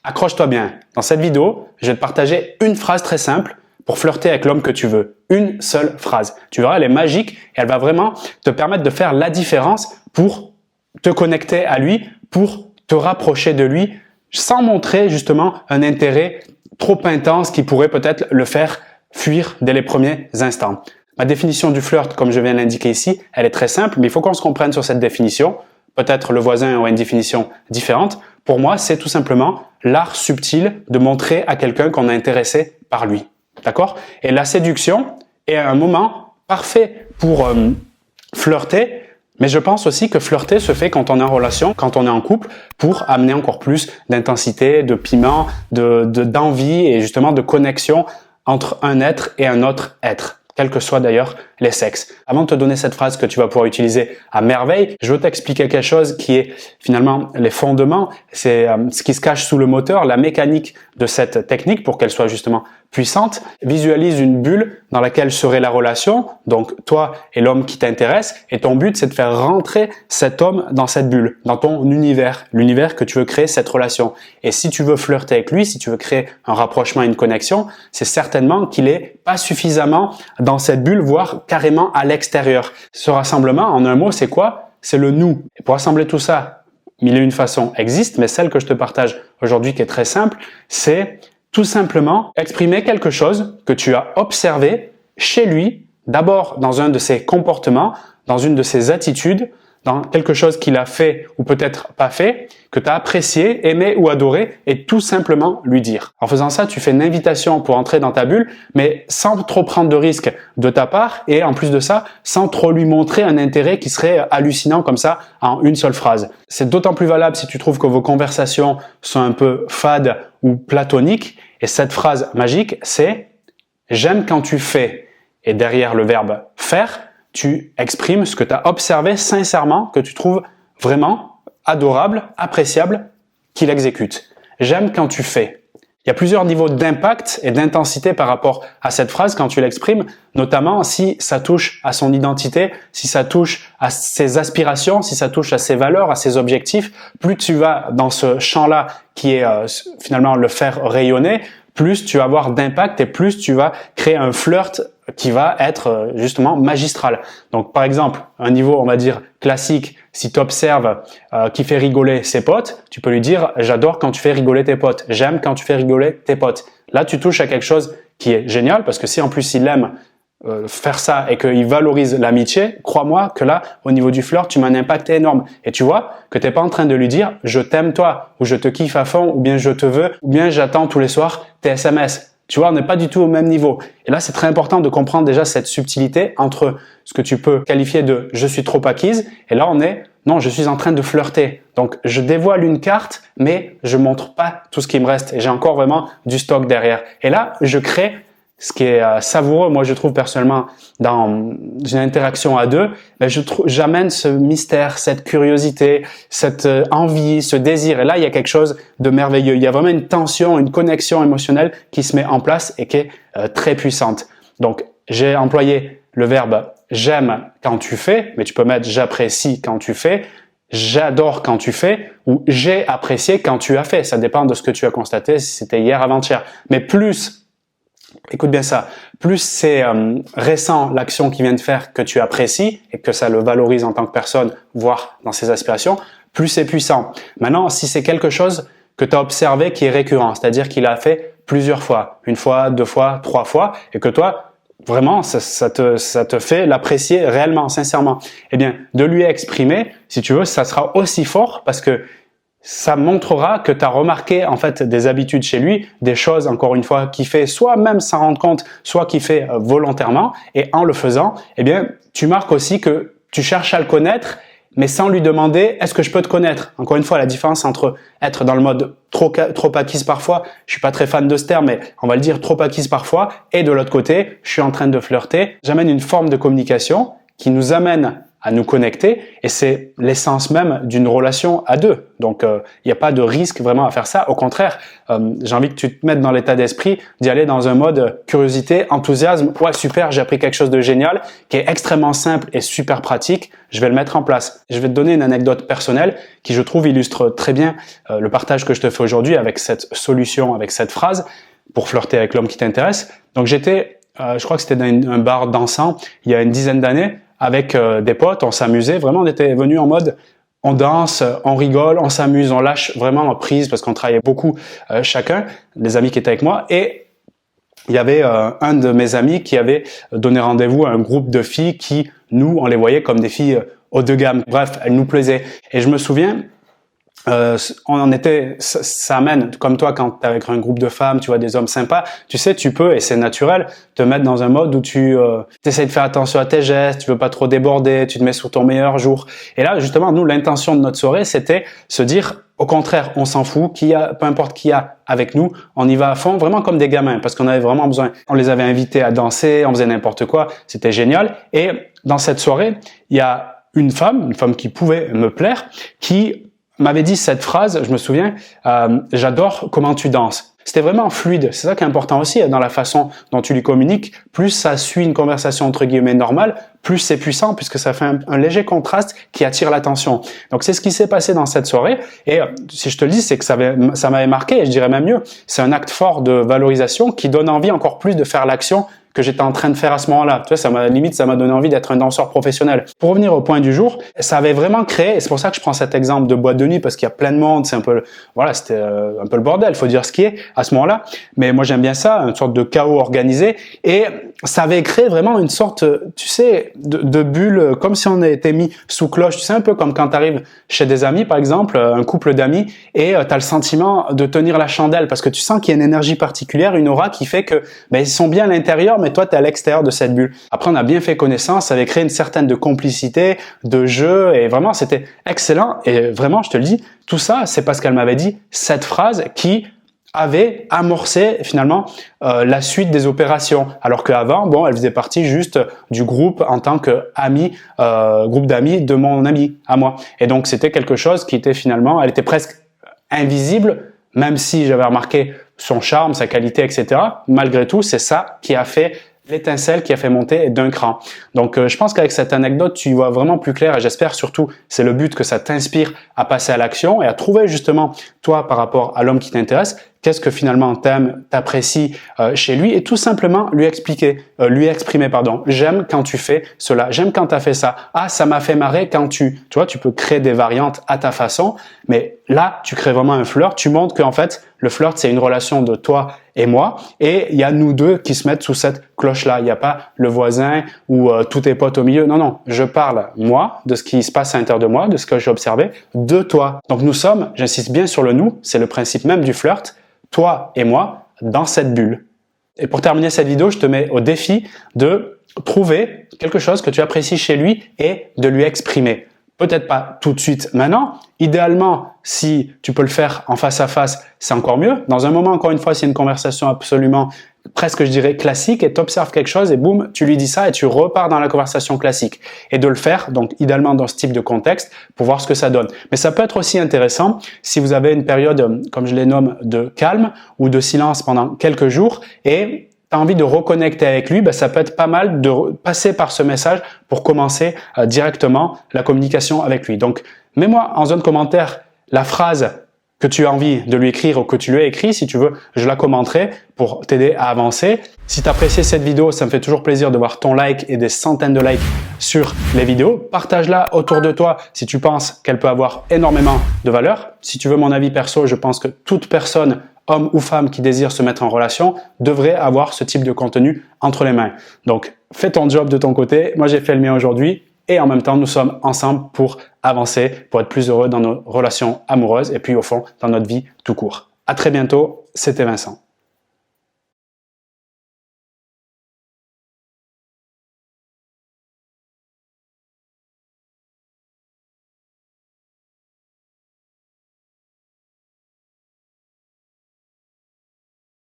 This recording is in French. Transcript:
accroche-toi bien. Dans cette vidéo, je vais te partager une phrase très simple pour flirter avec l'homme que tu veux. Une seule phrase. Tu verras, elle est magique et elle va vraiment te permettre de faire la différence pour te connecter à lui, pour te rapprocher de lui, sans montrer justement un intérêt trop intense qui pourrait peut-être le faire fuir dès les premiers instants. Ma définition du flirt, comme je viens de l'indiquer ici, elle est très simple, mais il faut qu'on se comprenne sur cette définition. Peut-être le voisin aura une définition différente. Pour moi, c'est tout simplement l'art subtil de montrer à quelqu'un qu'on est intéressé par lui. D'accord? Et la séduction est un moment parfait pour flirter, mais je pense aussi que flirter se fait quand on est en relation, quand on est en couple, pour amener encore plus d'intensité, de piment, d'envie et justement de connexion entre un être et un autre être, quels que soient d'ailleurs les sexes. Avant de te donner cette phrase que tu vas pouvoir utiliser à merveille, je veux t'expliquer quelque chose qui est finalement les fondements, c'est ce qui se cache sous le moteur, la mécanique de cette technique pour qu'elle soit justement puissante. Visualise une bulle dans laquelle serait la relation, donc toi et l'homme qui t'intéresse, et ton but c'est de faire rentrer cet homme dans cette bulle, dans ton univers, l'univers que tu veux créer cette relation. Et si tu veux flirter avec lui, si tu veux créer un rapprochement et une connexion, c'est certainement qu'il est pas suffisamment dans cette bulle, voire carrément à l'extérieur. Ce rassemblement, en un mot, c'est quoi? C'est le nous. Et pour assembler tout ça, mille et une façons existent, mais celle que je te partage aujourd'hui qui est très simple, c'est tout simplement exprimer quelque chose que tu as observé chez lui, d'abord dans un de ses comportements, dans une de ses attitudes, dans quelque chose qu'il a fait ou peut-être pas fait, que tu as apprécié, aimé ou adoré, et tout simplement lui dire. En faisant ça, tu fais une invitation pour entrer dans ta bulle, mais sans trop prendre de risques de ta part, et en plus de ça, sans trop lui montrer un intérêt qui serait hallucinant comme ça en une seule phrase. C'est d'autant plus valable si tu trouves que vos conversations sont un peu fades ou platoniques, et cette phrase magique, c'est « j'aime quand tu fais », et derrière le verbe « faire », tu exprimes ce que tu as observé sincèrement, que tu trouves vraiment adorable, appréciable, qu'il exécute. J'aime quand tu fais. Il y a plusieurs niveaux d'impact et d'intensité par rapport à cette phrase quand tu l'exprimes, notamment si ça touche à son identité, si ça touche à ses aspirations, si ça touche à ses valeurs, à ses objectifs. Plus tu vas dans ce champ-là qui est finalement le faire rayonner, plus tu vas avoir d'impact et plus tu vas créer un flirt qui va être justement magistral. Donc par exemple, un niveau on va dire classique, si tu observes qui fait rigoler ses potes, tu peux lui dire « j'adore quand tu fais rigoler tes potes, j'aime quand tu fais rigoler tes potes ». Là tu touches à quelque chose qui est génial parce que si en plus il aime faire ça et qu'il valorise l'amitié, crois-moi que là, au niveau du flirt, tu m'as un impact énorme. Et tu vois que tu n'es pas en train de lui dire « je t'aime toi » ou « je te kiffe à fond » ou bien « je te veux » ou bien « j'attends tous les soirs tes SMS ». Tu vois, on n'est pas du tout au même niveau. Et là, c'est très important de comprendre déjà cette subtilité entre ce que tu peux qualifier de « je suis trop acquise » et là, on est « non, je suis en train de flirter ». Donc, je dévoile une carte, mais je montre pas tout ce qui me reste et j'ai encore vraiment du stock derrière. Et là, je crée ce qui est savoureux, moi je trouve personnellement dans une interaction à deux, ben j'amène ce mystère, cette curiosité, cette envie, ce désir. Et là, il y a quelque chose de merveilleux. Il y a vraiment une tension, une connexion émotionnelle qui se met en place et qui est très puissante. Donc, j'ai employé le verbe « j'aime quand tu fais », mais tu peux mettre « j'apprécie quand tu fais », « j'adore quand tu fais » ou « j'ai apprécié quand tu as fait ». Ça dépend de ce que tu as constaté, si c'était hier, avant-hier. Mais plus écoute bien ça, plus c'est récent l'action qu'il vient de faire que tu apprécies et que ça le valorise en tant que personne, voire dans ses aspirations, plus c'est puissant. Maintenant, si c'est quelque chose que tu as observé qui est récurrent, c'est-à-dire qu'il a fait plusieurs fois, une fois, deux fois, trois fois, et que toi, vraiment, ça te fait l'apprécier réellement, sincèrement, eh bien, de lui exprimer, si tu veux, ça sera aussi fort parce que ça montrera que tu as remarqué en fait des habitudes chez lui, des choses encore une fois qu'il fait soit même sans rendre compte, soit qu'il fait volontairement et en le faisant, eh bien tu marques aussi que tu cherches à le connaître mais sans lui demander est-ce que je peux te connaître. Encore une fois, la différence entre être dans le mode trop acquise parfois, je suis pas très fan de ce terme mais on va le dire trop acquise parfois et de l'autre côté, je suis en train de flirter, j'amène une forme de communication qui nous amène à nous connecter et c'est l'essence même d'une relation à deux. Donc, il n'y a pas de risque vraiment à faire ça. Au contraire, j'ai envie que tu te mettes dans l'état d'esprit d'y aller dans un mode curiosité, enthousiasme. Ouais, super, j'ai appris quelque chose de génial qui est extrêmement simple et super pratique. Je vais le mettre en place. Je vais te donner une anecdote personnelle qui, je trouve, illustre très bien le partage que je te fais aujourd'hui avec cette solution, avec cette phrase pour flirter avec l'homme qui t'intéresse. Donc, j'étais, je crois que c'était dans un bar dansant il y a une dizaine d'années avec des potes, on s'amusait, vraiment on était venus en mode on danse, on rigole, on s'amuse, on lâche vraiment prise parce qu'on travaillait beaucoup chacun, les amis qui étaient avec moi et il y avait un de mes amis qui avait donné rendez-vous à un groupe de filles qui, nous, on les voyait comme des filles haut de gamme. Bref, elles nous plaisaient. Et je me souviens, on en était, ça amène, comme toi, quand t'es avec un groupe de femmes, tu vois des hommes sympas, tu sais, tu peux, et c'est naturel, te mettre dans un mode où tu essaies de faire attention à tes gestes, tu veux pas trop déborder, tu te mets sur ton meilleur jour. Et là, justement, nous, l'intention de notre soirée, c'était se dire, au contraire, on s'en fout, peu importe qui y a avec nous, on y va à fond, vraiment comme des gamins, parce qu'on avait vraiment besoin. On les avait invités à danser, on faisait n'importe quoi, c'était génial. Et dans cette soirée, il y a une femme qui pouvait me plaire, qui m'avait dit cette phrase, je me souviens, j'adore comment tu danses. C'était vraiment fluide. C'est ça qui est important aussi dans la façon dont tu lui communiques. Plus ça suit une conversation entre guillemets normale, plus c'est puissant puisque ça fait un léger contraste qui attire l'attention. Donc c'est ce qui s'est passé dans cette soirée. Et si je te le dis, c'est que ça m'avait marqué et je dirais même mieux, c'est un acte fort de valorisation qui donne envie encore plus de faire l'action que j'étais en train de faire à ce moment-là. Tu vois, ça m'a donné envie d'être un danseur professionnel. Pour revenir au point du jour, ça avait vraiment créé, et c'est pour ça que je prends cet exemple de boîte de nuit, parce qu'il y a plein de monde, c'est un peu, voilà, c'était un peu le bordel, faut dire ce qui est à ce moment-là. Mais moi, j'aime bien ça, une sorte de chaos organisé, et ça avait créé vraiment une sorte, tu sais, de bulle, comme si on était mis sous cloche. Tu sais, un peu comme quand tu arrives chez des amis, par exemple, un couple d'amis, et tu as le sentiment de tenir la chandelle, parce que tu sens qu'il y a une énergie particulière, une aura qui fait que, ils sont bien à l'intérieur, mais toi, tu es à l'extérieur de cette bulle. Après, on a bien fait connaissance, ça avait créé une certaine de complicité, de jeu, et vraiment, c'était excellent. Et vraiment, je te le dis, tout ça, c'est parce qu'elle m'avait dit cette phrase qui avait amorcé finalement la suite des opérations. Alors qu'avant, bon, elle faisait partie juste du groupe en tant qu'amie, groupe d'amis de mon ami à moi. Et donc, c'était quelque chose qui était finalement, elle était presque invisible, même si j'avais remarqué son charme, sa qualité, etc. Malgré tout, c'est ça qui a fait l'étincelle qui a fait monter d'un cran. Donc, je pense qu'avec cette anecdote, tu y vois vraiment plus clair et j'espère surtout, c'est le but que ça t'inspire à passer à l'action et à trouver justement, toi, par rapport à l'homme qui t'intéresse, qu'est-ce que finalement t'aimes, t'apprécies chez lui et tout simplement lui exprimer, pardon. J'aime quand tu fais cela, j'aime quand tu as fait ça. Ah, ça m'a fait marrer quand tu vois, tu peux créer des variantes à ta façon, mais là, tu crées vraiment un flirt, tu montres qu'en fait, le flirt, c'est une relation de toi et moi et il y a nous deux qui se mettent sous cette cloche-là. Il n'y a pas le voisin ou tous tes potes au milieu. Non, non, je parle, moi, de ce qui se passe à l'intérieur de moi, de ce que j'ai observé, de toi. Donc nous sommes, j'insiste bien sur le nous, c'est le principe même du flirt, toi et moi, dans cette bulle. Et pour terminer cette vidéo, je te mets au défi de trouver quelque chose que tu apprécies chez lui et de lui exprimer. Peut-être pas tout de suite maintenant. Idéalement, si tu peux le faire en face à face, c'est encore mieux. Dans un moment, encore une fois, c'est une conversation absolument presque, je dirais, classique et tu observes quelque chose et boum, tu lui dis ça et tu repars dans la conversation classique. Et de le faire, donc idéalement dans ce type de contexte, pour voir ce que ça donne. Mais ça peut être aussi intéressant si vous avez une période, comme je les nomme, de calme ou de silence pendant quelques jours et tu as envie de reconnecter avec lui, ça peut être pas mal de passer par ce message pour commencer directement la communication avec lui. Donc, mets-moi en zone commentaire la phrase que tu as envie de lui écrire ou que tu lui as écrit. Si tu veux, je la commenterai pour t'aider à avancer. Si tu as apprécié cette vidéo, ça me fait toujours plaisir de voir ton like et des centaines de likes sur les vidéos. Partage-la autour de toi si tu penses qu'elle peut avoir énormément de valeur. Si tu veux mon avis perso, je pense que toute personne, homme ou femme qui désire se mettre en relation, devrait avoir ce type de contenu entre les mains. Donc, fais ton job de ton côté. Moi, j'ai fait le mien aujourd'hui. Et en même temps, nous sommes ensemble pour avancer, pour être plus heureux dans nos relations amoureuses et puis au fond, dans notre vie tout court. À très bientôt, c'était Vincent.